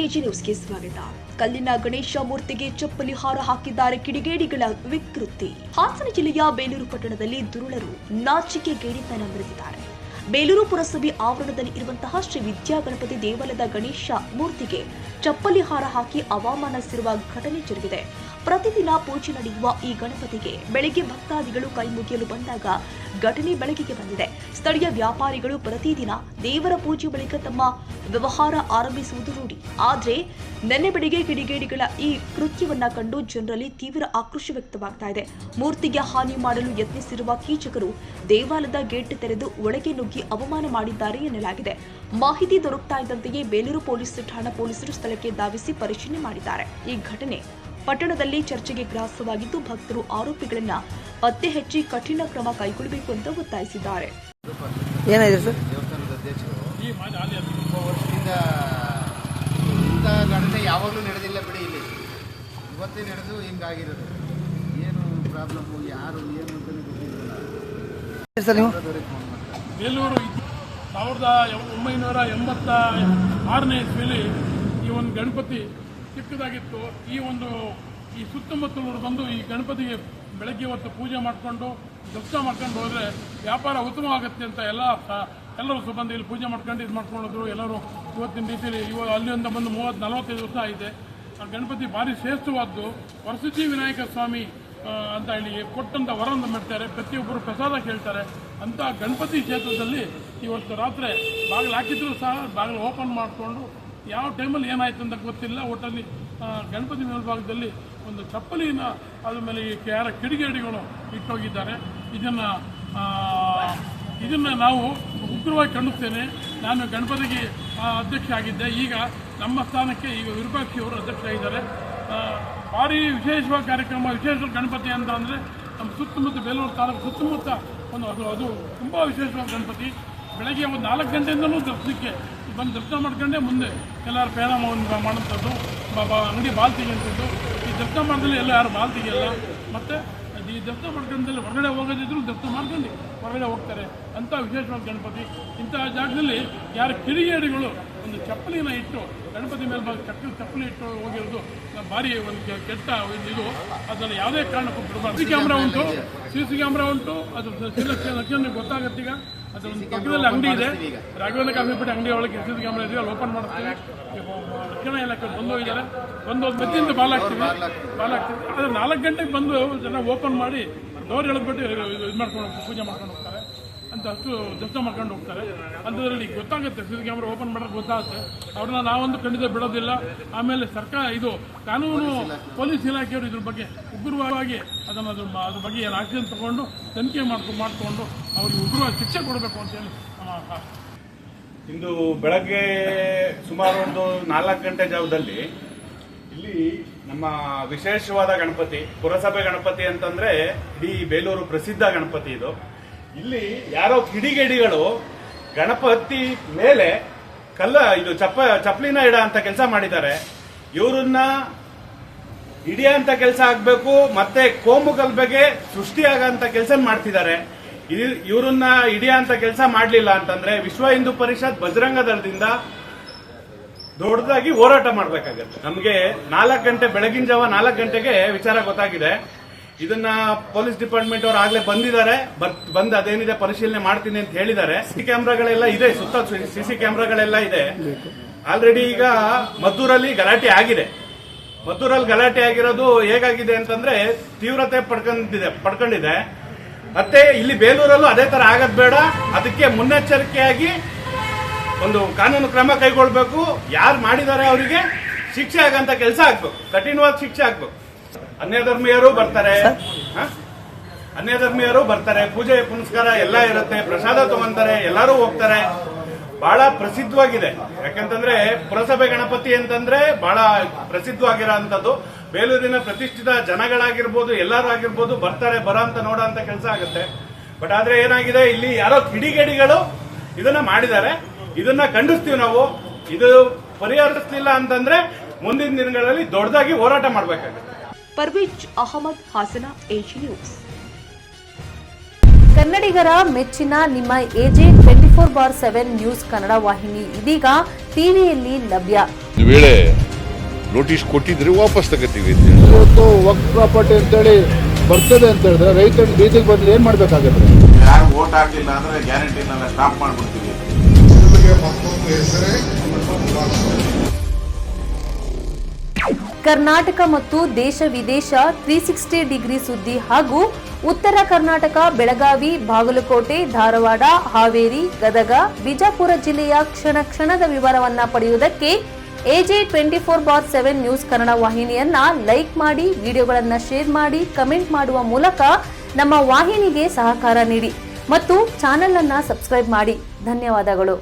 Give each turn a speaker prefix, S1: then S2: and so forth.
S1: AG ನ್ಯೂಸ್ಗೆ ಸ್ವಾಗತ. ಕಲ್ಲಿನ ಗಣೇಶ ಮೂರ್ತಿಗೆ ಚಪ್ಪಲಿ ಹಾರ ಹಾಕಿದ್ದಾರೆ ಕಿಡಿಗೇಡಿಗಳ ವಿಕೃತಿ. ಹಾಸನ ಜಿಲ್ಲೆಯ ಬೇಲೂರು ಪಟ್ಟಣದಲ್ಲಿ ದುರುಳರು ನಾಚಿಕೆಗೇಡಿತನ ಮೆರೆದಿದ್ದಾರೆ. ಬೇಲೂರು ಪುರಸಭೆ ಆವರಣದಲ್ಲಿ ಇರುವಂತಹ ಶ್ರೀ ವಿದ್ಯಾಗಣಪತಿ ದೇವಾಲಯದ ಗಣೇಶ ಮೂರ್ತಿಗೆ ಚಪ್ಪಲಿ ಹಾರ ಹಾಕಿ ಅವಮಾನಿಸಿರುವ ಘಟನೆ ಜರುಗಿದೆ. ಪ್ರತಿದಿನ ಪೂಜೆ ನಡೆಯುವ ಈ ಗಣಪತಿಗೆ ಬೆಳಗ್ಗೆ ಭಕ್ತಾದಿಗಳು ಕೈ ಮುಗಿಯಲು ಬಂದಾಗ ಘಟನೆ ಬೆಳಕಿಗೆ ಬಂದಿದೆ. ಸ್ಥಳೀಯ ವ್ಯಾಪಾರಿಗಳು ಪ್ರತಿದಿನ ದೇವರ ಪೂಜೆ ಬಳಿಕ ತಮ್ಮ ವ್ಯವಹಾರ ಆರಂಭಿಸುವುದು ರೂಢಿ. ಆದರೆ ನಿನ್ನೆ ಬೆಳಿಗ್ಗೆ ಕಿಡಿಗೇಡಿಗಳ ಈ ಕೃತ್ಯವನ್ನ ಕಂಡು ಜನರಲ್ಲಿ ತೀವ್ರ ಆಕ್ರೋಶ ವ್ಯಕ್ತವಾಗ್ತಾ ಇದೆ. ಮೂರ್ತಿಗೆ ಹಾನಿ ಮಾಡಲು ಯತ್ನಿಸಿರುವ ಕೀಚಕರು ದೇವಾಲಯದ ಗೇಟ್ ತೆರೆದು ಒಳಗೆ ನುಗ್ಗಿ ಅವಮಾನ ಮಾಡಿದ್ದಾರೆ ಎನ್ನಲಾಗಿದೆ. ಮಾಹಿತಿ ದೊರಕ್ತಾ ಇದ್ದಂತೆಯೇ ಬೇಲೂರು ಪೊಲೀಸ್ ಠಾಣಾ ಪೊಲೀಸರು ಸ್ಥಳಕ್ಕೆ ಧಾವಿಸಿ ಪರಿಶೀಲನೆ ಮಾಡಿದ್ದಾರೆ. ಈ ಘಟನೆ ಪಟ್ಟಣದಲ್ಲಿ ಚರ್ಚೆಗೆ ಗ್ರಾಸವಾಗಿದ್ದು ಭಕ್ತರು ಆರೋಪಿಗಳನ್ನ ಪತ್ತೆ ಹಚ್ಚಿ ಕಠಿಣ ಕ್ರಮ ಕೈಗೊಳ್ಳಬೇಕು ಅಂತ ಒತ್ತಾಯಿಸಿದ್ದಾರೆ.
S2: ಏನಾಗಿದೆ ಸರ್?
S3: ದೇವಸ್ಥಾನದ ಅಧ್ಯಕ್ಷರು ತುಂಬ ವರ್ಷದಿಂದ ಇಂಥ ಘಟನೆ ಯಾವಾಗಲೂ ನಡೆದಿಲ್ಲ ಬಿಡಿ. ಇಲ್ಲಿ ಇವತ್ತೇ ನಡೆದು ಹಿಂಗಾಗಿರೋದು. ಏನು ಪ್ರಾಬ್ಲಮ್ಮು, ಯಾರು ಏನು ಅಂತಲೇ ಗೊತ್ತಿರಲಿಲ್ಲ.
S4: ಬೇಲೂರು 1986ನೇ ಇಸ್ವಿಯಲ್ಲಿ ಈ ಒಂದು ಗಣಪತಿ ಚಿಕ್ಕದಾಗಿತ್ತು. ಈ ಸುತ್ತಮುತ್ತಲವರು ಬಂದು ಈ ಗಣಪತಿಗೆ ಬೆಳಗ್ಗೆ ಹೊತ್ತು ಪೂಜೆ ಮಾಡಿಕೊಂಡು ದರ್ಶನ ಮಾಡ್ಕೊಂಡು ಹೋದರೆ ವ್ಯಾಪಾರ ಉತ್ತಮವಾಗುತ್ತೆ ಅಂತ ಎಲ್ಲರೂ ಬಂದು ಇಲ್ಲಿ ಪೂಜೆ ಮಾಡ್ಕೊಂಡು ಇದು ಮಾಡ್ಕೊಂಡೋದ್ರು. ಎಲ್ಲರೂ ಇವತ್ತಿನ ರೀತಿಯಲ್ಲಿ ಅಲ್ಲಿಂದ ಬಂದು 30-45 ವರ್ಷ ಆಗಿದೆ. ಆ ಗಣಪತಿ ಭಾರಿ ಶ್ರೇಷ್ಠವಾದ್ದು. ವರಸಿದ್ಧಿ ವಿನಾಯಕ ಸ್ವಾಮಿ ಅಂತ ಹೇಳಿ ಕೊಟ್ಟಂಥ ವರವನ್ನು ಮಾಡ್ತಾರೆ. ಪ್ರತಿಯೊಬ್ಬರು ಪ್ರಸಾದ ಕೇಳ್ತಾರೆ. ಅಂಥ ಗಣಪತಿ ಕ್ಷೇತ್ರದಲ್ಲಿ ಇವತ್ತು ರಾತ್ರಿ ಬಾಗಿಲು ಹಾಕಿದ್ರು ಸಹ ಬಾಗಿಲು ಓಪನ್ ಮಾಡಿಕೊಂಡು ಯಾವ ಟೈಮಲ್ಲಿ ಏನಾಯ್ತು ಅಂತ ಗೊತ್ತಿಲ್ಲ. ಒಟ್ಟಲ್ಲಿ ಗಣಪತಿ ಮೇಲ್ಭಾಗದಲ್ಲಿ ಒಂದು ಚಪ್ಪಲಿನ ಅದ್ರ ಮೇಲೆ ಯಾರ ಕಿಡಿಗೇಡಿಗಳು ಇಟ್ಟೋಗಿದ್ದಾರೆ. ಇದನ್ನು ನಾವು ಉಗ್ರವಾಗಿ ಖಂಡಿಸ್ತೇನೆ. ನಾನು ಗಣಪತಿಗೆ ಅಧ್ಯಕ್ಷ ಆಗಿದ್ದೆ. ಈಗ ನಮ್ಮ ಸ್ಥಾನಕ್ಕೆ ಈಗ ವಿರೂಪಾಕ್ಷಿಯವರು ಅಧ್ಯಕ್ಷ ಆಗಿದ್ದಾರೆ. ಭಾರಿ ವಿಶೇಷವಾದ ಕಾರ್ಯಕ್ರಮ. ವಿಶೇಷ ಗಣಪತಿ ಅಂತ ಅಂದರೆ ನಮ್ಮ ಸುತ್ತಮುತ್ತ ಬೇಲೂರು ತಾಲೂಕು ಸುತ್ತಮುತ್ತ ಅದು ತುಂಬ ವಿಶೇಷವಾದ ಗಣಪತಿ. ಬೆಳಗ್ಗೆ ಒಂದು 4 ಗಂಟೆಯಿಂದಲೂ ದರ್ಶನಕ್ಕೆ ಬಂದು ದರ್ಶನ ಮಾಡ್ಕೊಂಡೆ ಮುಂದೆ ಎಲ್ಲರೂ ಪ್ರಯಾಣ ಮಾಡೋಂಥದ್ದು. ಅಂಗಡಿ ಬಾಲ್ ತೆಗೆಯುವಂಥದ್ದು. ಈ ದರ್ಶನ ಮಾಡಿದಲ್ಲಿ ಎಲ್ಲ ಯಾರು ಬಾಲ್ ತೆಗೆಯಲ್ಲ. ಮತ್ತು ಈ ದರ್ಶನ ಮಾಡ್ಕೊಂಡಲ್ಲಿ ಹೊರಗಡೆ ಹೋಗೋದಿದ್ರು ದರ್ಶನ ಮಾಡ್ಕೊಂಡು ಹೊರಗಡೆ ಹೋಗ್ತಾರೆ. ಅಂಥ ವಿಶೇಷವಾದ ಗಣಪತಿ. ಇಂಥ ಜಾಗದಲ್ಲಿ ಯಾರು ಕಿಡಿಗೇಡಿಗಳು ಒಂದು ಚಪ್ಪಲಿನ ಇಟ್ಟು ಗಣಪತಿ ಮೇಲೆ ಚಪ್ಪಲಿ ಇಟ್ಟು ಹೋಗಿರೋದು ಭಾರಿ ಒಂದು ಕೆಟ್ಟ ಇದು. ಅದರಲ್ಲಿ ಯಾವುದೇ ಕಾರಣಕ್ಕೂ ಬಿಡಬಾರ್ದು. ಸಿ ಕ್ಯಾಮ್ರಾ ಉಂಟು. ಅದು ಲಕ್ಷಣ ಗೊತ್ತಾಗುತ್ತೆ. ಈಗ ಅದೊಂದು ಪಕ್ಕದಲ್ಲಿ ಅಂಗಡಿ ಇದೆ, ರಾಘವೇಂದ್ರ ಕಾಫಿ ಪೇಟೆ ಅಂಗಡಿ ಒಳಗೆ ಸಿ ಕ್ಯಾಮ್ರಾ ಇದೆ. ಅಲ್ಲಿ ಓಪನ್ ಮಾಡ್ತೀವಿ. ರಕ್ಷಣಾ ಇಲಾಖೆ ಬಂದೋಗಿದ್ದಾರೆ. ಬಂದು ಮೆತ್ತಿಂದ ಬಾಲ್ ಹಾಕ್ತೀವಿ. ಆದರೆ 4 ಗಂಟೆಗೆ ಬಂದು ಜನ ಓಪನ್ ಮಾಡಿ ಡೋರ್ ಎಳೆದ್ಬಿಟ್ಟು ಇದು ಮಾಡ್ಕೊಂಡು ಪೂಜೆ ಮಾಡ್ಕೊಂಡು ಹೋಗ್ತಾರೆ ಅಂತ. ಅಷ್ಟು ದರ್ಶನ ಮಾಡ್ಕೊಂಡು ಹೋಗ್ತಾರೆ. ಅಂಥದ್ರಲ್ಲಿ ಗೊತ್ತಾಗುತ್ತೆ. ಸಿ ಕ್ಯಾಮ್ರಾ ಓಪನ್ ಮಾಡೋಕ್ಕೆ ಗೊತ್ತಾಗುತ್ತೆ. ಅವ್ರನ್ನ ನಾವೊಂದು ಖಂಡಿತ ಬಿಡೋದಿಲ್ಲ. ಆಮೇಲೆ ಕಾನೂನು ಪೊಲೀಸ್ ಇಲಾಖೆಯವರು ಇದ್ರ ಬಗ್ಗೆ ಉಗ್ರವಾಗಿ ಅದ್ರ ಬಗ್ಗೆ ಏನು ಆಕ್ಷನ್ ತಗೊಂಡು ತನಿಖೆ ಮಾಡಿಕೊಂಡು ಅವ್ರಿಗೆ ಉಗ್ರವಾಗಿ ಶಿಕ್ಷೆ ಕೊಡಬೇಕು ಅಂತೇಳಿ ನಮ್ಮ
S5: ಇಂದು ಬೆಳಗ್ಗೆ ಸುಮಾರು ಒಂದು 4 ಗಂಟೆ ಜಾವದಲ್ಲಿ ಇಲ್ಲಿ ನಮ್ಮ ವಿಶೇಷವಾದ ಗಣಪತಿ, ಪುರಸಭೆ ಗಣಪತಿ ಅಂತಂದ್ರೆ ಇಡೀ ಬೇಲೂರು ಪ್ರಸಿದ್ಧ ಗಣಪತಿ ಇದು. ಇಲ್ಲಿ ಯಾರೋ ಕಿಡಿಗೇಡಿಗಳು ಗಣಪತಿ ಮೇಲೆ ಚಪ್ಪಲಿನ ಇಡ ಅಂತ ಕೆಲಸ ಮಾಡಿದ್ದಾರೆ. ಇವರನ್ನ ಹಿಡಿಯಂತ ಕೆಲಸ ಆಗ್ಬೇಕು, ಮತ್ತೆ ಕೋಮು ಗಲಭೆಗೆ ಸೃಷ್ಟಿಯಾಗಂತ ಕೆಲಸ ಮಾಡ್ತಿದ್ದಾರೆ. ಇವರನ್ನ ಹಿಡಿಯಂತ ಕೆಲಸ ಮಾಡಲಿಲ್ಲ ಅಂತಂದ್ರೆ ವಿಶ್ವ ಹಿಂದೂ ಪರಿಷತ್ ಬಜರಂಗ ದಳದಿಂದ ದೊಡ್ಡದಾಗಿ ಹೋರಾಟ ಮಾಡಬೇಕಾಗತ್ತೆ. ನಮಗೆ 4 ಗಂಟೆ ಬೆಳಗಿನ ಜಾವ 4 ಗಂಟೆಗೆ ವಿಚಾರ ಗೊತ್ತಾಗಿದೆ. ಇದನ್ನ ಪೊಲೀಸ್ ಡಿಪಾರ್ಟ್ಮೆಂಟ್ ಅವರು ಆಗ್ಲೇ ಬಂದಿದ್ದಾರೆ. ಬಂದು ಅದೇನಿದೆ ಪರಿಶೀಲನೆ ಮಾಡ್ತೀನಿ ಅಂತ ಹೇಳಿದ್ದಾರೆ. ಸಿಸಿ ಕ್ಯಾಮ್ರಾಗಳೆಲ್ಲ ಇದೆ, ಸುತ್ತ ಸಿಸಿ ಕ್ಯಾಮ್ರಾಗಳೆಲ್ಲ ಇದೆ. ಆಲ್ರೆಡಿ ಈಗ ಮದ್ದೂರಲ್ಲಿ ಗಲಾಟೆ ಆಗಿದೆ. ಮದ್ದೂರಲ್ಲಿ ಗಲಾಟೆ ಆಗಿರೋದು ಹೇಗಾಗಿದೆ ಅಂತಂದ್ರೆ ತೀವ್ರತೆ ಪಡ್ಕೊಂಡಿದೆ. ಮತ್ತೆ ಇಲ್ಲಿ ಬೇಲೂರಲ್ಲೂ ಅದೇ ತರ ಆಗದ್ ಬೇಡ. ಅದಕ್ಕೆ ಮುನ್ನೆಚ್ಚರಿಕೆಯಾಗಿ ಒಂದು ಕಾನೂನು ಕ್ರಮ ಕೈಗೊಳ್ಬೇಕು. ಯಾರು ಮಾಡಿದ್ದಾರೆ ಅವರಿಗೆ ಶಿಕ್ಷೆ ಆಗಂತ ಕೆಲಸ ಆಗ್ಬೇಕು, ಕಠಿಣವಾದ ಶಿಕ್ಷೆ ಆಗ್ಬೇಕು. ಅನ್ಯ ಧರ್ಮೀಯರು ಬರ್ತಾರೆ, ಪೂಜೆ ಪುನಸ್ಕಾರ ಎಲ್ಲ ಇರುತ್ತೆ, ಪ್ರಸಾದ ತಗೊಂತಾರೆ, ಎಲ್ಲರೂ ಹೋಗ್ತಾರೆ. ಬಹಳ ಪ್ರಸಿದ್ಧವಾಗಿದೆ. ಯಾಕಂತಂದ್ರೆ ಪುರಸಭೆ ಗಣಪತಿ ಅಂತಂದ್ರೆ ಬಹಳ ಪ್ರಸಿದ್ಧವಾಗಿರೋ ಅಂತದ್ದು. ಬೇಲೂರಿನ ಪ್ರತಿಷ್ಠಿತ ಜನಗಳಾಗಿರ್ಬೋದು, ಎಲ್ಲರೂ ಆಗಿರ್ಬೋದು ಬರ್ತಾರೆ. ಬರೋಂತ ನೋಡೋಂತ ಕೆಲಸ ಆಗುತ್ತೆ. ಬಟ್ ಆದ್ರೆ ಏನಾಗಿದೆ, ಇಲ್ಲಿ ಯಾರೋ ಕಿಡಿಗೇಡಿಗಳು ಇದನ್ನ ಮಾಡಿದ್ದಾರೆ. ಇದನ್ನ ಖಂಡಿಸ್ತೀವಿ ನಾವು. ಇದು ಪರಿಹರಿಸಲಿಲ್ಲ ಅಂತಂದ್ರೆ ಮುಂದಿನ ದಿನಗಳಲ್ಲಿ ದೊಡ್ಡದಾಗಿ ಹೋರಾಟ ಮಾಡಬೇಕಾಗುತ್ತೆ.
S1: Parvez Ahmad, Hassan, AG news.
S6: ಕನ್ನಡಿಗರ ಮೆಚ್ಚಿನ ನಿಮ್ಮ ಎಜೆ 24/7 ನ್ಯೂಸ್ ಕನ್ನಡ ವಾಹಿನಿ ಇದೀಗ ಟಿವಿಯಲ್ಲಿ ಲಭ್ಯ.
S7: ಒಂದು ವೇಳೆ ನೋಟಿಸ್ ಕೊಟ್ಟಿದ್ರೆ ವಾಪಸ್ ತಗೋತೀವಿ ಅಂತ ಹೇಳಿ.
S8: ಇವತ್ತು ವಕ್ಫ್ ಪ್ರಾಪರ್ಟಿ ಅಂತೇಳಿ ಬರ್ತದೆ ಅಂತ ಹೇಳಿದ್ರೆ ರೈತರು ಬೀದಿಗೆ ಬಂದ್ರೆ ಏನ್ ಮಾಡ್ಬೇಕಾಗತ್ತೆ?
S5: ಯಾರು ವೋಟ್ ಹಾಕಲಿಲ್ಲ ಅಂದ್ರೆ ಗ್ಯಾರಂಟಿನೆಲ್ಲ ಸ್ಟಾಪ್ ಮಾಡ್ಬಿಡ್ತೀವಿ.
S6: ಕರ್ನಾಟಕ ಮತ್ತು ದೇಶ ವಿದೇಶ 360 ಡಿಗ್ರಿ ಸುದ್ದಿ ಹಾಗೂ ಉತ್ತರ ಕರ್ನಾಟಕ, ಬೆಳಗಾವಿ, ಬಾಗಲಕೋಟೆ, ಧಾರವಾಡ, ಹಾವೇರಿ, ಗದಗ, ಬಿಜಾಪುರ ಜಿಲ್ಲೆಯ ಕ್ಷಣ ಕ್ಷಣದ ವಿವರವನ್ನ ಪಡೆಯುವುದಕ್ಕೆ AJ 24/7 ನ್ಯೂಸ್ ಕನ್ನಡ ವಾಹಿನಿಯನ್ನ ಲೈಕ್ ಮಾಡಿ, ವಿಡಿಯೋಗಳನ್ನ ಶೇರ್ ಮಾಡಿ, ಕಮೆಂಟ್ ಮಾಡುವ ಮೂಲಕ ನಮ್ಮ ವಾಹಿನಿಗೆ ಸಹಕಾರ ನೀಡಿ ಮತ್ತು ಚಾನೆಲ್ ಅನ್ನ ಸಬ್ಸ್ಕ್ರೈಬ್ ಮಾಡಿ. ಧನ್ಯವಾದಗಳು.